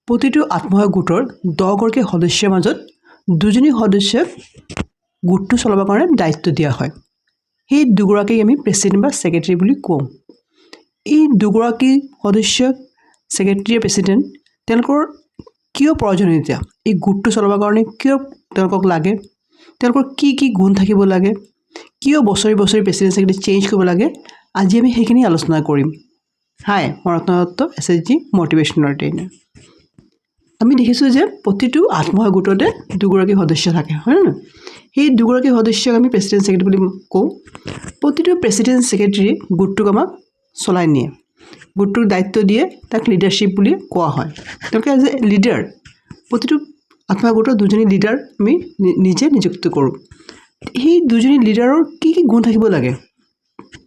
প্ৰতিটো আত্মসহায়ক গোটৰ 10 গৰাকী সদস্যৰ মাজত দুজনী সদস্যক গোটটো চলাবৰ কাৰণে দায়িত্ব দিয়া হয়। সেই দুগৰাকীক আমি প্ৰেচিডেণ্ট বা ছেক্ৰেটাৰী বুলি কওঁ। এই দুগৰাকী সদস্যক ছেক্ৰেটাৰী আৰু প্ৰেচিডেণ্ট তেওঁলোকৰ কিয় প্ৰয়োজনীয়তা, এই গোটটো চলাবৰ কাৰণে কিয় তেওঁলোকক লাগে, তেওঁলোকৰ কি কি গুণ থাকিব লাগে, কিয় বছৰি বছৰি প্ৰেচিডেণ্ট ছেক্ৰেটাৰী চেঞ্জ কৰিব লাগে, আজি আমি সেইখিনি আলোচনা কৰিম। হাই, মই ৰত্ন দত্ত, SSG মটিভেশ্যনেল ট্ৰেইনাৰ। আমি দেখিছোঁ যে প্ৰতিটো আত্মসহায়ক গোটতে দুগৰাকী সদস্য থাকে, হয় নহয়? সেই দুগৰাকী সদস্যক আমি প্ৰেচিডেণ্ট ছেক্ৰেটাৰী বুলি কওঁ। প্ৰতিটো প্ৰেচিডেণ্ট ছেক্ৰেটাৰী গোটটোক আমাক চলাই নিয়ে, গোটটোক দায়িত্ব দিয়ে, তাক লিডাৰশ্বিপ বুলি কোৱা হয়। তেওঁলোকে এজ এ লিডাৰ, প্ৰতিটো আত্মসহায়ক গোটৰ দুজনী লিডাৰ আমি নিজে নিযুক্ত কৰোঁ। সেই দুজনী লিডাৰৰ কি কি গুণ থাকিব লাগে,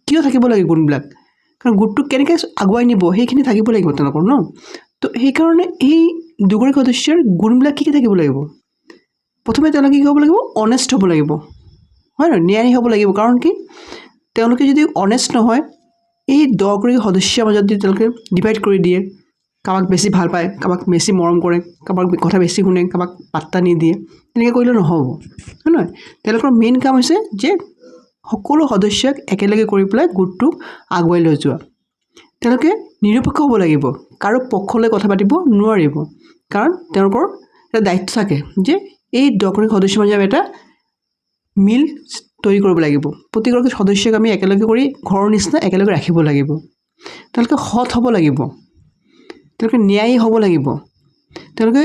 কিয় থাকিব লাগে গুণবিলাক, কাৰণ গোটটোক কেনেকৈ আগুৱাই নিব সেইখিনি থাকিব লাগিব তেওঁলোকৰ ন। তো সেইকাৰণে এই দুগৰাকী সদস্যৰ গুণবিলাক কি কি থাকিব লাগিব? প্ৰথমে তেওঁলোকে কি হ'ব লাগিব? অনেষ্ট হ'ব লাগিব, হয় নহয়? ন্যায়ী হ'ব লাগিব। কাৰণ কি, তেওঁলোকে যদি অনেষ্ট নহয়, এই 10 গৰাকী সদস্যৰ মাজত যদি তেওঁলোকে ডিভাইড কৰি দিয়ে, কাৰোবাক বেছি ভাল পায়, কাৰোবাক বেছি মৰম কৰে, কাৰোবাক কথা বেছি শুনে, কাৰোবাক পাত্তা নিদিয়ে, তেনেকৈ কৰিলে নহ'ব, হয় নহয়? তেওঁলোকৰ মেইন কাম হৈছে যে সকলো সদস্যক একেলগে কৰি পেলাই গোটটোক আগুৱাই লৈ যোৱা। তেওঁলোকে নিৰপেক্ষ হ'ব লাগিব, কাৰো পক্ষলৈ কথা পাতিব নোৱাৰিব, কাৰণ তেওঁলোকৰ এটা দায়িত্ব থাকে যে এই 10 গৰাকী সদস্যৰ মাজত এটা মিল তৈৰি কৰিব লাগিব। প্ৰতিগৰাকী সদস্যক আমি একেলগে কৰি ঘৰৰ নিচিনা একেলগে ৰাখিব লাগিব। তেওঁলোকে সৎ হ'ব লাগিব, তেওঁলোকে ন্যায়ী হ'ব লাগিব, তেওঁলোকে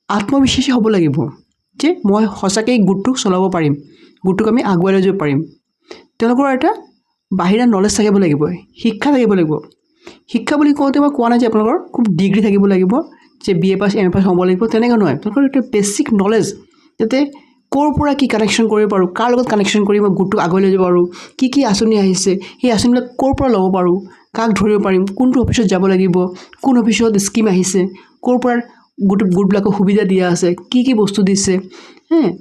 আত্মবিশ্বাসী হ'ব লাগিব যে মই সঁচাকৈ গোটটোক চলাব পাৰিম, গোটটোক আমি আগুৱাই লৈ যাব পাৰিম। তেওঁলোকৰ এটা বাহিৰা নলেজ থাকিব লাগিব, শিক্ষা থাকিব লাগিব। শিক্ষা বুলি কওঁতে মই কোৱা নাই যে আপোনালোকৰ খুব ডিগ্ৰী থাকিব লাগিব, যে BA পাছ MA পাছ হ'ব লাগিব, তেনেকৈ নহয়। তেওঁলোকৰ এটা বেছিক নলেজ, যাতে ক'ৰ পৰা কি কানেকশ্যন কৰিব পাৰোঁ, কাৰ লগত কানেকশ্যন কৰি মই গোটটোক আগুৱাই লৈ যাব পাৰোঁ, কি কি আঁচনি আহিছে, সেই আঁচনিবিলাক ক'ৰ পৰা ল'ব পাৰোঁ, কাক ধৰিব পাৰিম, কোনটো অফিচত যাব লাগিব, কোন অফিচত স্কিম আহিছে, ক'ৰ পৰা গোটবিলাকক সুবিধা দিয়া আছে, কি কি বস্তু দিছে।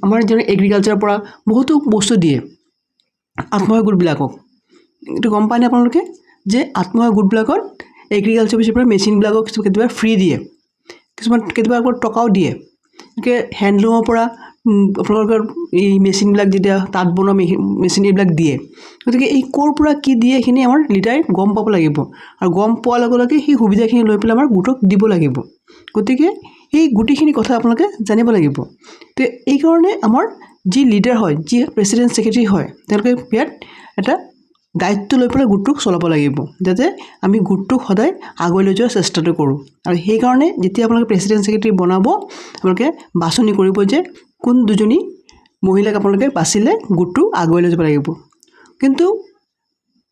আমাৰ যেনে এগ্ৰিকালচাৰৰ পৰা বহুতো বস্তু দিয়ে আত্মসহায়ক গোটবিলাকক। এইটো গম পায়নে আপোনালোকে যে আত্মসহায়ক গোটবিলাকত এগ্ৰিকালচাৰ অফিচৰ পৰা মেচিনবিলাকক কেতিয়াবা ফ্ৰী দিয়ে, কিছুমান কেতিয়াবা আকৌ টকাও দিয়ে। গতিকে হেণ্ডলুমৰ পৰা আপোনালোকৰ এই মেচিনবিলাক যেতিয়া তাঁত বনোৱা মেচিন এইবিলাক দিয়ে। গতিকে এই ক'ৰ পৰা কি দিয়ে এইখিনি আমাৰ লিডাৰে গম পাব লাগিব, আৰু গম পোৱাৰ লগে লগে সেই সুবিধাখিনি লৈ পেলাই আমাৰ গোটক দিব লাগিব। গতিকে এই গোটেইখিনি কথা আপোনালোকে জানিব লাগিব। তো এইকাৰণে আমাৰ যি লিডাৰ হয়, যি প্ৰেচিডেণ্ট ছেক্ৰেটাৰী হয়, তেওঁলোকে ইয়াত এটা দায়িত্ব লৈ পেলাই গোটটোক চলাব লাগিব, যাতে আমি গোটটোক সদায় আগুৱাই লৈ যোৱাৰ চেষ্টাটো কৰোঁ। আৰু সেইকাৰণে যেতিয়া আপোনালোকে প্ৰেচিডেণ্ট ছেক্ৰেটাৰী বনাব, আপোনালোকে বাছনি কৰিব যে কোন দুজনী মহিলাক আপোনালোকে বাচিলে গোটটো আগুৱাই লৈ যাব লাগিব। কিন্তু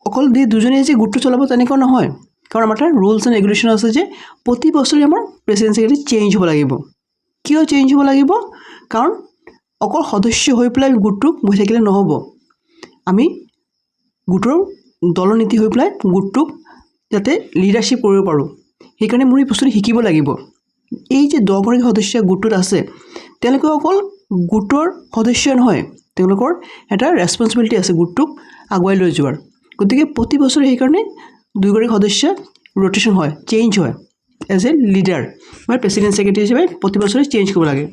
অকল দুজনীয়ে যে গোটটো চলাব তেনেকুৱা নহয়, কাৰণ আমাৰ এটা ৰুলছ এণ্ড ৰেগুলেশ্যন আছে যে প্ৰতি বছৰে আমাৰ প্ৰেচিডেণ্ট ছেক্ৰেটাৰী চেঞ্জ হ'ব লাগিব। কিয় চেঞ্জ হ'ব লাগিব? কাৰণ অকল সদস্য হৈ পেলাই গোটটোক বহি থাকিলে নহ'ব, আমি গোটৰ দলনীতি হৈ পেলাই গোটটোক যাতে লিডাৰশ্বিপ কৰিব পাৰোঁ, সেইকাৰণে মোৰ এই বস্তুটো শিকিব লাগিব। এই যে 10 গৰাকী সদস্য গোটটোত আছে, তেওঁলোকে অকল গোটৰ সদস্য নহয়, তেওঁলোকৰ এটা ৰেছপঞ্চিবিলিটি আছে গোটটোক আগুৱাই লৈ যোৱাৰ। গতিকে প্ৰতি বছৰে সেইকাৰণে 2 গৰাকী সদস্য ৰ'টেশ্যন হয়, চেঞ্জ হয়। এজ এ লিডাৰ বা প্ৰেচিডেণ্ট ছেক্ৰেটাৰী হিচাপে প্ৰতি বছৰে চেঞ্জ কৰিব লাগে।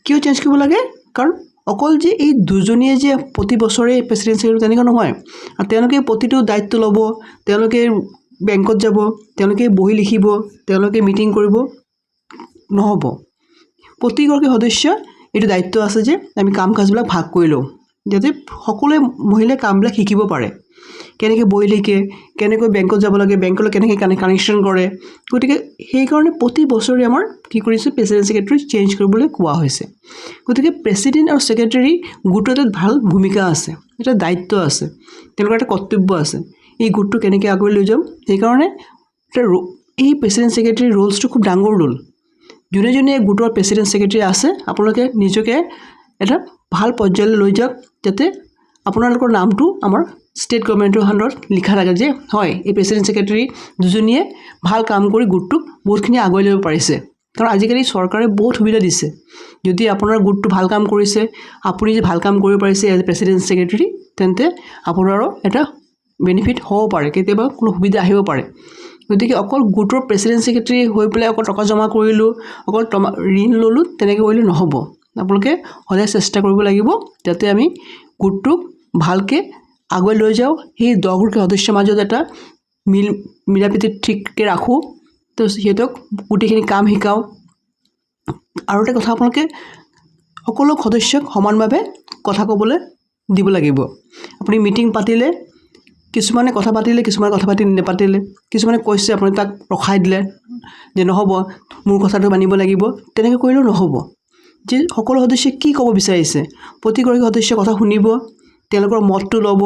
কিয় চেঞ্জ কৰিব লাগে? কাৰণ অকল যে এই দুজনীয়ে যে প্ৰতি বছৰে প্ৰেচিডেণ্ট ছেক্ৰেটাৰী তেনেকুৱা নহয়, আৰু তেওঁলোকে প্ৰতিটো দায়িত্ব ল'ব, তেওঁলোকে বেংকত যাব, তেওঁলোকে বহি লিখিব, তেওঁলোকে মিটিং কৰিব, নহ'ব। প্ৰতিগৰাকী সদস্য এইটো দায়িত্ব আছে যে আমি কাম কাজবিলাক ভাগ কৰি লওঁ, যাতে সকলোৱে মহিলাই কামবিলাক শিকিব পাৰে, কেনেকৈ বহি লিখে, কেনেকৈ বেংকত যাব লাগে, বেংকলৈ কেনেকৈ কানেকশ্যন কৰে। গতিকে সেইকাৰণে প্ৰতি বছৰে আমাৰ কি কৰিছে, প্ৰেচিডেণ্ট ছেক্ৰেটাৰী চেঞ্জ কৰিবলৈ কোৱা হৈছে। গতিকে প্ৰেচিডেণ্ট আৰু ছেক্ৰেটাৰী গোটৰ এটা ভাল ভূমিকা আছে, এটা দায়িত্ব আছে, তেওঁলোকৰ এটা কৰ্তব্য আছে, এই গোটটো কেনেকৈ আগুৱাই লৈ যাম। সেইকাৰণে এই প্ৰেচিডেণ্ট ছেক্ৰেটাৰী ৰোলছটো খুব ডাঙৰ ৰোল। যোনে যোনে গোটৰ প্ৰেচিডেণ্ট ছেক্ৰেটাৰী আছে, আপোনালোকে নিজকে এটা ভাল পৰ্যায়লৈ লৈ যাওক, যাতে আপোনালোকৰ নামটো আমাৰ ষ্টেট গভৰ্ণমেণ্টৰ আণ্ডাৰত লিখা থাকে যে হয়, এই প্ৰেচিডেণ্ট ছেক্ৰেটাৰী দুজনীয়ে ভাল কাম কৰি গোটটোক বহুতখিনি আগুৱাই ল'ব পাৰিছে। কাৰণ আজিকালি চৰকাৰে বহুত সুবিধা দিছে, যদি আপোনাৰ গোটটো ভাল কাম কৰিছে, আপুনি যে ভাল কাম কৰিব পাৰিছে এজ এ প্ৰেচিডেণ্ট ছেক্ৰেটাৰী, তেন্তে আপোনাৰো এটা বেনিফিট হ'ব পাৰে, কেতিয়াবা কোনো সুবিধা আহিব পাৰে। গতিকে অকল গোটৰ প্ৰেচিডেণ্ট ছেক্ৰেটাৰী হৈ পেলাই অকল টকা জমা কৰিলোঁ, অকল ঋণ ল'লোঁ, তেনেকৈ কৰিলে নহ'ব। আপোনালোকে সদায় চেষ্টা কৰিব লাগিব যাতে আমি গোটটোক ভালকৈ আগুৱাই লৈ যাওঁ। সেই 10গৰাকী সদস্যৰ মাজত এটা মিলাপ্ৰীতি ঠিককৈ ৰাখোঁ, তো সিহঁতক গোটেইখিনি কাম শিকাওঁ। আৰু এটা কথা, আপোনালোকে সকলো সদস্যক সমানভাৱে কথা ক'বলৈ দিব লাগিব। আপুনি মিটিং পাতিলে, কিছুমানে কথা পাতিলে, কিছুমানে কথা পাতি নেপাতিলে, কিছুমানে কৈছে আপুনি তাক ৰখাই দিলে যে নহ'ব, মোৰ কথাটো মানিব লাগিব, তেনেকৈ কৰিলেও নহ'ব। যে সকলো সদস্যই কি ক'ব বিচাৰিছে, প্ৰতিগৰাকী সদস্যই কথা শুনিব, তেওঁলোকৰ মতটো ল'ব।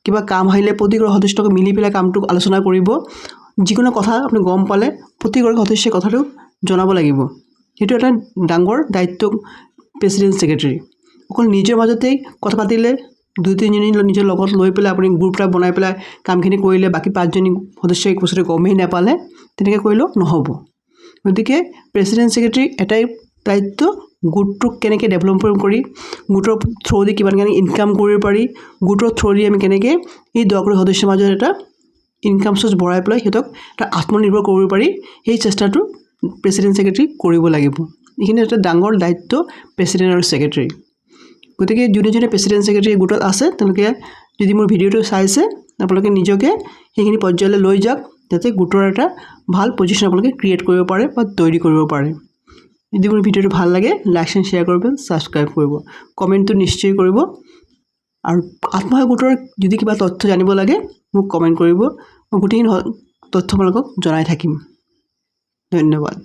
কিবা কাম আহিলে প্ৰতিগৰাকী সদস্যক মিলি পেলাই কামটো আলোচনা কৰিব। যিকোনো কথা আপুনি গম পালে প্ৰতিগৰাকী সদস্যই কথাটো জনাব লাগিব। সেইটো এটা ডাঙৰ দায়িত্ব প্ৰেচিডেণ্ট ছেক্ৰেটাৰী। অকল নিজৰ মাজতেই কথা পাতিলে, 2-3জনী নিজৰ লগত লৈ পেলাই আপুনি গ্ৰুপ এটা বনাই পেলাই কামখিনি কৰিলে, বাকী 5জনী সদস্যই এই বস্তুটো গমেই নাপালে, তেনেকৈ কৰিলেও নহ'ব। গতিকে প্ৰেচিডেণ্ট ছেক্ৰেটাৰী এটাই দায়িত্ব, গোটটোক কেনেকৈ ডেভেলপমেণ্ট কৰি গোটৰ থ্ৰুদি কিমান ইনকাম কৰিব পাৰি, গোটৰ থ্ৰুদি আমি কেনেকৈ এই 10গৰাকী সদস্যৰ মাজত এটা ইনকাম চ'ৰ্চ বঢ়াই পেলাই সিহঁতক এটা আত্মনিৰ্ভৰ কৰিব পাৰি, সেই চেষ্টাটো প্ৰেচিডেণ্ট ছেক্ৰেটাৰী কৰিব লাগিব। এইখিনি এটা ডাঙৰ দায়িত্ব প্ৰেচিডেণ্ট আৰু ছেক্ৰেটাৰী। গতিকে যোনে প্ৰেচিডেণ্ট ছেক্ৰেটাৰী গোটত আছে, তেওঁলোকে যদি মোৰ ভিডিঅ'টো চাইছে, আপোনালোকে নিজকে সেইখিনি পৰ্যায়লৈ লৈ যাওক যাতে গোটৰ এটা ভাল পজিশ্যন আপোনালোকে ক্ৰিয়েট কৰিব পাৰে বা তৈৰি কৰিব পাৰে। যদি মোৰ ভিডিঅ'টো ভাল লাগে, লাইক এণ্ড শ্বেয়াৰ কৰিব, ছাবস্ক্ৰাইব কৰিব, কমেণ্টটো নিশ্চয় কৰিব। আৰু আত্মসহায়ক গোটৰ যদি কিবা তথ্য জানিব লাগে মোক কমেণ্ট কৰিব, মই গোটেইখিনি তথ্য আপোনালোকক জনাই থাকিম। ধন্যবাদ।